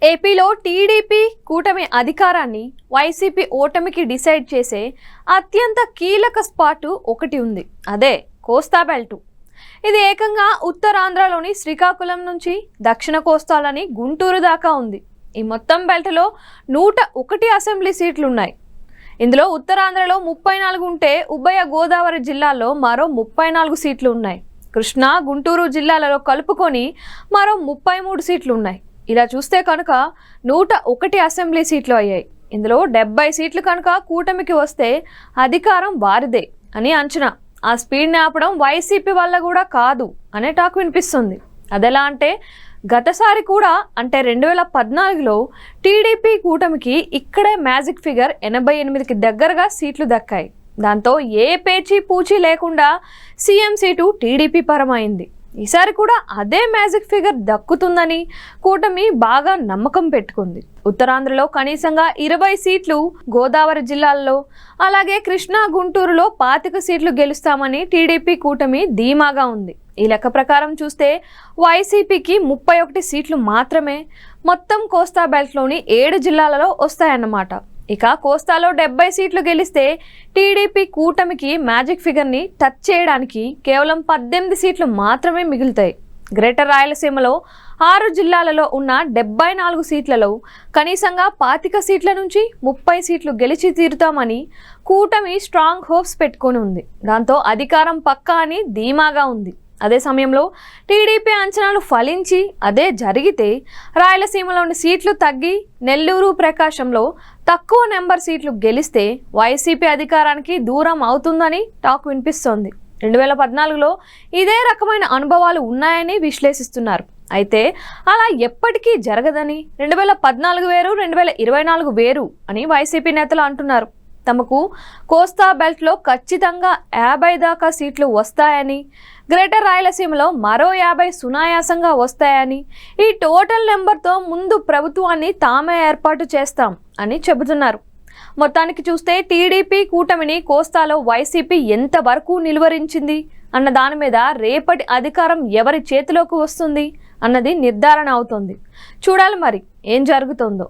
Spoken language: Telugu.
ఏపీలో టీడీపీ కూటమి అధికారాన్ని వైసీపీ ఓటమికి డిసైడ్ చేసే అత్యంత కీలక స్పాట్ ఒకటి ఉంది. అదే కోస్తా బెల్ట్. ఇది ఏకంగా ఉత్తరాంధ్రలోని శ్రీకాకుళం నుంచి దక్షిణ కోస్తాలని గుంటూరు దాకా ఉంది. ఈ మొత్తం బెల్ట్లో 101 అసెంబ్లీ సీట్లు ఉన్నాయి. ఇందులో ఉత్తరాంధ్రలో 34 ఉంటే ఉభయ గోదావరి జిల్లాల్లో మరో 34 సీట్లు ఉన్నాయి. కృష్ణా, గుంటూరు జిల్లాలలో కలుపుకొని మరో 33 సీట్లు ఉన్నాయి. ఇలా చూస్తే కనుక 101 అసెంబ్లీ సీట్లు అయ్యాయి. ఇందులో 70 సీట్లు కనుక కూటమికి వస్తే అధికారం వారిదే అని అంచనా. ఆ స్పీడ్ని ఆపడం వైసీపీ వల్ల కూడా కాదు అనే టాక్ వినిపిస్తుంది. అదెలా అంటే గతసారి కూడా అంటే 2014లో టీడీపీ కూటమికి ఇక్కడే మ్యాజిక్ ఫిగర్ 88కి దగ్గరగా సీట్లు దక్కాయి. దాంతో ఏ పేచీ పూచీ లేకుండా సీఎం సీటు టీడీపీ పరమైంది. ఈసారి కూడా అదే మ్యాజిక్ ఫిగర్ దక్కుతుందని కూటమి బాగా నమ్మకం పెట్టుకుంది. ఉత్తరాంధ్రలో కనీసంగా 20 సీట్లు, గోదావరి జిల్లాల్లో అలాగే కృష్ణా, గుంటూరులో 25 సీట్లు గెలుస్తామని టీడీపీ కూటమి ధీమాగా ఉంది. ఈ లెక్క ప్రకారం చూస్తే వైసీపీకి 31 సీట్లు మాత్రమే మొత్తం కోస్తా బెల్ట్లోని 7 జిల్లాలలో వస్తాయన్నమాట. ఇక కోస్తాలో 70 సీట్లు గెలిస్తే టీడీపీ కూటమికి మ్యాజిక్ ఫిగర్ని టచ్ చేయడానికి కేవలం 18 సీట్లు మాత్రమే మిగులుతాయి. గ్రేటర్ రాయలసీమలో 6 జిల్లాలలో ఉన్న 74 సీట్లలో కనీసంగా 25 సీట్ల నుంచి 30 సీట్లు గెలిచి తీరుతామని కూటమి స్ట్రాంగ్ హోప్స్ పెట్టుకొని ఉంది. దాంతో అధికారం పక్కా అని ధీమాగా ఉంది. అదే సమయంలో టీడీపీ అంచనాలు ఫలించి అదే జరిగితే రాయలసీమలోని సీట్లు తగ్గి నెల్లూరు, ప్రకాశంలో తక్కువ నెంబర్ సీట్లు గెలిస్తే వైసీపీ అధికారానికి దూరం అవుతుందని టాక్ వినిపిస్తోంది. 2014లో ఇదే రకమైన అనుభవాలు ఉన్నాయని విశ్లేషిస్తున్నారు. అయితే అలా ఎప్పటికీ జరగదని, 2014 వేరు, 2024 వేరు అని వైసీపీ నేతలు అంటున్నారు. తమకు కోస్తా బెల్ట్లో ఖచ్చితంగా 50 దాకా సీట్లు వస్తాయని, గ్రేటర్ రాయలసీమలో మరో 50 సునాయాసంగా వస్తాయని, ఈ టోటల్ నెంబర్తో ముందు ప్రభుత్వాన్ని తామే ఏర్పాటు చేస్తాం అని చెబుతున్నారు. మొత్తానికి చూస్తే టీడీపీ కూటమిని కోస్తాలో వైసీపీ ఎంతవరకు నిలువరించింది అన్న దాని మీద రేపటి అధికారం ఎవరి చేతిలోకి వస్తుంది అన్నది నిర్ధారణ అవుతుంది. చూడాలి మరి ఏం జరుగుతుందో.